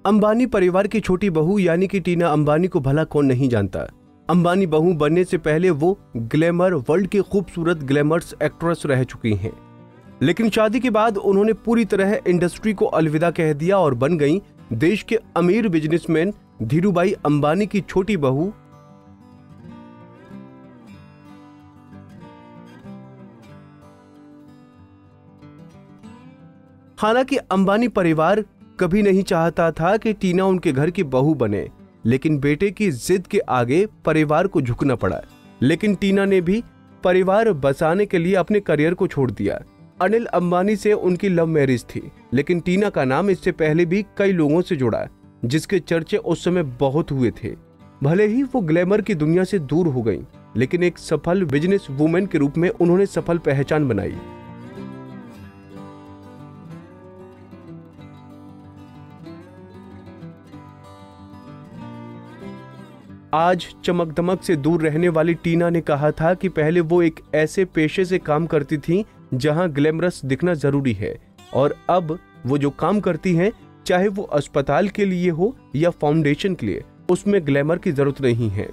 अंबानी परिवार की छोटी बहू यानी कि टीना अंबानी को भला कौन नहीं जानता। अंबानी बहू बनने से पहले वो ग्लैमर वर्ल्ड की खूबसूरत ग्लैमर्स एक्ट्रेस रह चुकी हैं, लेकिन शादी के बाद उन्होंने पूरी तरह इंडस्ट्री को अलविदा कह दिया और बन गई देश के अमीर बिजनेसमैन धीरूभाई अंबानी की छोटी बहू। हालांकि अंबानी परिवार कभी नहीं चाहता था कि टीना उनके घर की बहू बने, लेकिन बेटे की जिद के आगे परिवार को झुकना पड़ा। लेकिन टीना ने भी परिवार बचाने के लिए अपने करियर को छोड़ दिया। अनिल अंबानी से उनकी लव मैरिज थी, लेकिन टीना का नाम इससे पहले भी कई लोगों से जुड़ा, जिसके चर्चे उस समय बहुत हुए थे। भले ही वो ग्लैमर की दुनिया से दूर हो गई, लेकिन एक सफल बिजनेस वुमेन के रूप में उन्होंने सफल पहचान बनाई। आज चमक दमक से दूर रहने वाली टीना ने कहा था कि पहले वो एक ऐसे पेशे से काम करती थी जहां ग्लैमरस दिखना जरूरी है, और अब वो जो काम करती हैं, चाहे वो अस्पताल के लिए हो या फाउंडेशन के लिए, उसमें ग्लैमर की जरूरत नहीं है।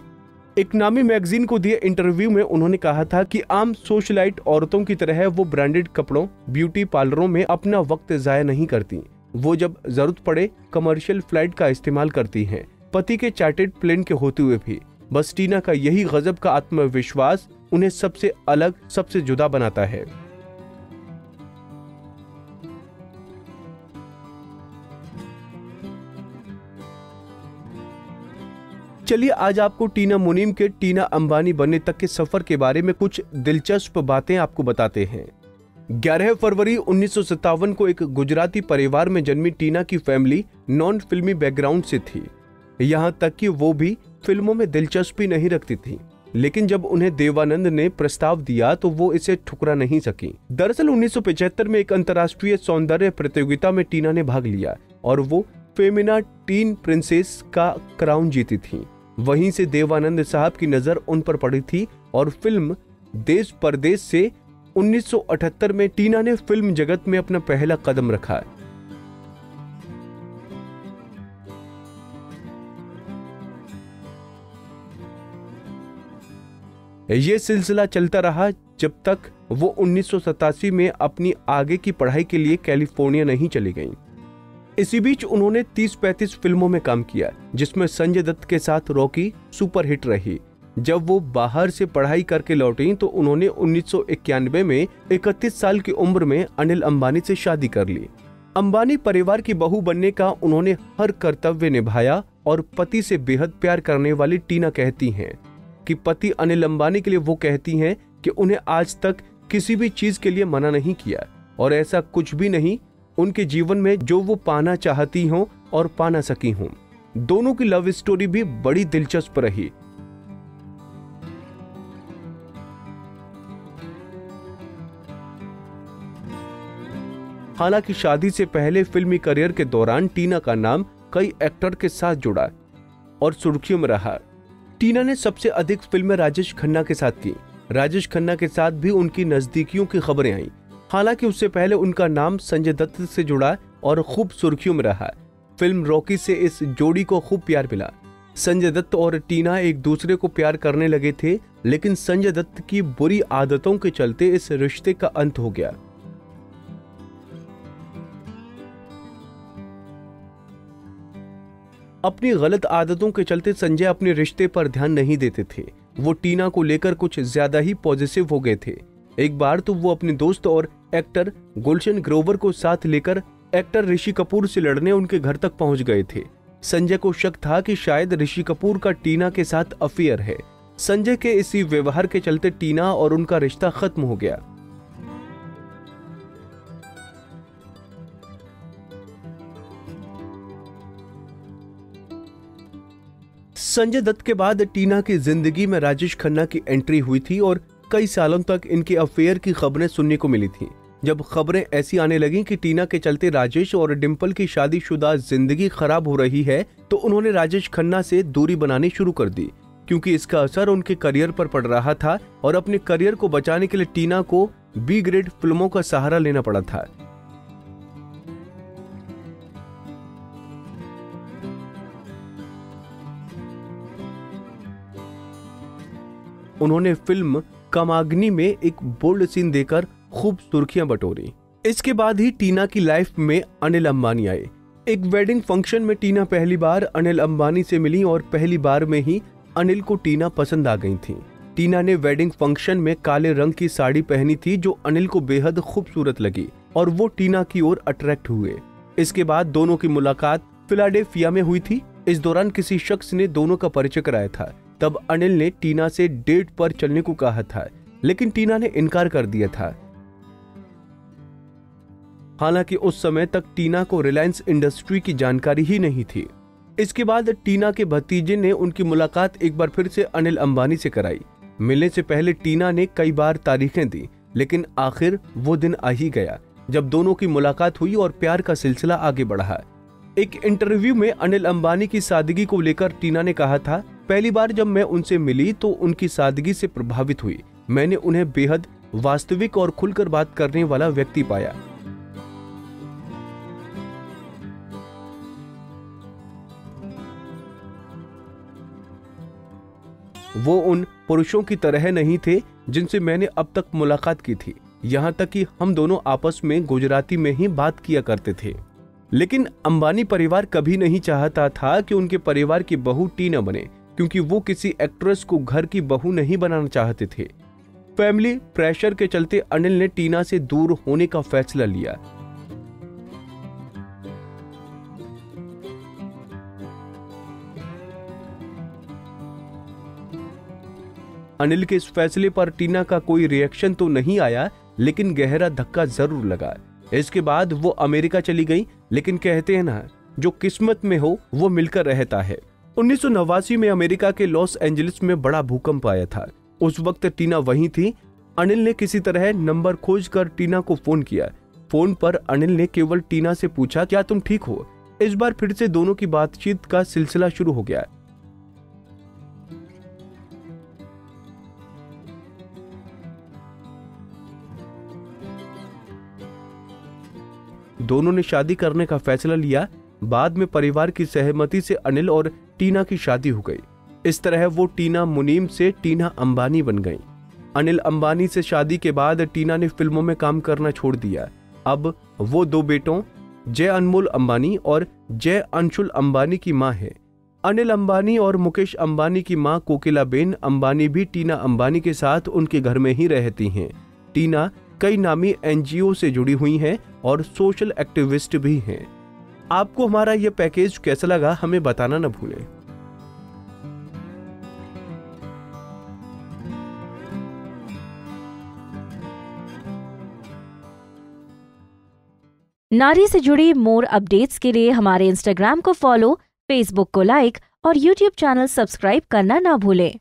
एक नामी मैगजीन को दिए इंटरव्यू में उन्होंने कहा था कि आम सोशलाइट औरतों की तरह वो ब्रांडेड कपड़ों, ब्यूटी पार्लरों में अपना वक्त जाया नहीं करती। वो जब जरूरत पड़े कमर्शियल फ्लाइट का इस्तेमाल करती हैं, पति के चार्टर्ड प्लेन के होते हुए भी। बस टीना का यही गजब का आत्मविश्वास उन्हें सबसे अलग, सबसे जुदा बनाता है। चलिए आज आपको टीना मुनीम के टीना अंबानी बनने तक के सफर के बारे में कुछ दिलचस्प बातें आपको बताते हैं। 11 फरवरी 1957 को एक गुजराती परिवार में जन्मी टीना की फैमिली नॉन फिल्मी बैकग्राउंड से थी। यहाँ तक कि वो भी फिल्मों में दिलचस्पी नहीं रखती थी, लेकिन जब उन्हें देवानंद ने प्रस्ताव दिया तो वो इसे ठुकरा नहीं सकी। दरअसल 1975 में एक अंतर्राष्ट्रीय सौंदर्य प्रतियोगिता में टीना ने भाग लिया और वो फेमिना टीन प्रिंसेस का क्राउन जीती थी। वहीं से देवानंद साहब की नजर उन पर पड़ी थी और फिल्म देश परदेश से 1978 में टीना ने फिल्म जगत में अपना पहला कदम रखा। ये सिलसिला चलता रहा जब तक वो 1987 में अपनी आगे की पढ़ाई के लिए कैलिफोर्निया नहीं चली गईं। इसी बीच उन्होंने 30-35 फिल्मों में काम किया, जिसमें संजय दत्त के साथ रॉकी सुपरहिट रही। जब वो बाहर से पढ़ाई करके लौटी तो उन्होंने 1991 में 31 साल की उम्र में अनिल अंबानी से शादी कर ली। अंबानी परिवार की बहू बनने का उन्होंने हर कर्तव्य निभाया और पति से बेहद प्यार करने वाली टीना कहती हैं कि पति अनिल अंबानी के लिए वो कहती हैं कि उन्हें आज तक किसी भी चीज के लिए मना नहीं किया और ऐसा कुछ भी नहीं उनके जीवन में जो वो पाना चाहती हों और पा ना सकी हों। दोनों की लव स्टोरी भी बड़ी दिलचस्प रही। हालांकि शादी से पहले फिल्मी करियर के दौरान टीना का नाम कई एक्टर के साथ जुड़ा और सुर्खियों में रहा। टीना ने सबसे अधिक फिल्में राजेश खन्ना के साथ की। राजेश खन्ना के साथ भी उनकी नजदीकियों की खबरें आईं। हालांकि उससे पहले उनका नाम संजय दत्त से जुड़ा और खूब सुर्खियों में रहा। फिल्म रॉकी से इस जोड़ी को खूब प्यार मिला। संजय दत्त और टीना एक दूसरे को प्यार करने लगे थे, लेकिन संजय दत्त की बुरी आदतों के चलते इस रिश्ते का अंत हो गया। अपनी गलत आदतों के चलते संजय अपने रिश्ते पर ध्यान नहीं देते थे। वो टीना को लेकर कुछ ज्यादा ही पॉजिटिव हो गए थे। एक बार तो वो अपने दोस्त और एक्टर गुलशन ग्रोवर को साथ लेकर एक्टर ऋषि कपूर से लड़ने उनके घर तक पहुंच गए थे। संजय को शक था कि शायद ऋषि कपूर का टीना के साथ अफेयर है। संजय के इसी व्यवहार के चलते टीना और उनका रिश्ता खत्म हो गया। संजय दत्त के बाद टीना की जिंदगी में राजेश खन्ना की एंट्री हुई थी और कई सालों तक इनके अफेयर की खबरें सुनने को मिली थी। जब खबरें ऐसी आने लगी कि टीना के चलते राजेश और डिंपल की शादीशुदा जिंदगी खराब हो रही है, तो उन्होंने राजेश खन्ना से दूरी बनानी शुरू कर दी, क्योंकि इसका असर उनके करियर पर पड़ रहा था और अपने करियर को बचाने के लिए टीना को बी ग्रेड फिल्मों का सहारा लेना पड़ा था। उन्होंने फिल्म कामाग्नि में एक बोल्ड सीन देकर खूब सुर्खियां बटोरी। इसके बाद ही टीना की लाइफ में अनिल अंबानी आए। एक वेडिंग फंक्शन में टीना पहली बार अनिल अंबानी से मिली और पहली बार में ही अनिल को टीना पसंद आ गई थी। टीना ने वेडिंग फंक्शन में काले रंग की साड़ी पहनी थी जो अनिल को बेहद खूबसूरत लगी और वो टीना की ओर अट्रैक्ट हुए। इसके बाद दोनों की मुलाकात फिलाडेल्फिया में हुई थी। इस दौरान किसी शख्स ने दोनों का परिचय कराया था। तब अनिल ने टीना से डेट पर चलने को कहा था, लेकिन टीना ने इनकार कर दिया था। हालांकि उस समय तक टीना को रिलायंस इंडस्ट्री की जानकारी ही नहीं थी। इसके बाद टीना के भतीजे ने उनकी मुलाकात एक बार फिर से अनिल अंबानी से कराई। मिलने से पहले टीना ने कई बार तारीखें दी, लेकिन आखिर वो दिन आ ही गया जब दोनों की मुलाकात हुई और प्यार का सिलसिला आगे बढ़ा। एक इंटरव्यू में अनिल अंबानी की सादगी को लेकर टीना ने कहा था, पहली बार जब मैं उनसे मिली तो उनकी सादगी से प्रभावित हुई। मैंने उन्हें बेहद वास्तविक और खुलकर बात करने वाला व्यक्ति पाया। वो उन पुरुषों की तरह नहीं थे जिनसे मैंने अब तक मुलाकात की थी। यहाँ तक कि हम दोनों आपस में गुजराती में ही बात किया करते थे। लेकिन अंबानी परिवार कभी नहीं चाहता था कि उनके परिवार की बहू टीना बने, क्योंकि वो किसी एक्ट्रेस को घर की बहू नहीं बनाना चाहते थे। फैमिली प्रेशर के चलते अनिल ने टीना से दूर होने का फैसला लिया। अनिल के इस फैसले पर टीना का कोई रिएक्शन तो नहीं आया, लेकिन गहरा धक्का जरूर लगा। इसके बाद वो अमेरिका चली गई, लेकिन कहते हैं ना, जो किस्मत में हो वो मिलकर रहता है। 1989 में अमेरिका के लॉस एंजलिस में बड़ा भूकंप आया था। उस वक्त टीना वहीं थी। अनिल ने किसी तरह नंबर खोजकर टीना को फोन किया। फोन पर अनिल ने केवल टीना से पूछा, क्या तुम ठीक हो? इस बार फिर से दोनों की बातचीत का सिलसिला शुरू हो गया। दोनों ने शादी करने का फैसला लिया। बाद में परिवार की सहमति से अनिल और टीना की शादी हो गई। इस तरह वो टीना मुनीम से टीना अंबानी बन गई। अनिल अंबानी से शादी के बाद टीना ने फिल्मों में काम करना छोड़ दिया। अब वो दो बेटों जय अनमोल अंबानी और जय अंशुल अंबानी की मां है। अनिल अंबानी और मुकेश अंबानी की मां कोकिलाबेन अंबानी भी टीना अंबानी के साथ उनके घर में ही रहती हैं। टीना कई नामी एनजीओ से जुड़ी हुई हैं और सोशल एक्टिविस्ट भी हैं। आपको हमारा यह पैकेज कैसा लगा हमें बताना न भूलें। नारी से जुड़ी मोर अपडेट्स के लिए हमारे इंस्टाग्राम को फॉलो, फेसबुक को लाइक और यूट्यूब चैनल सब्सक्राइब करना ना भूलें।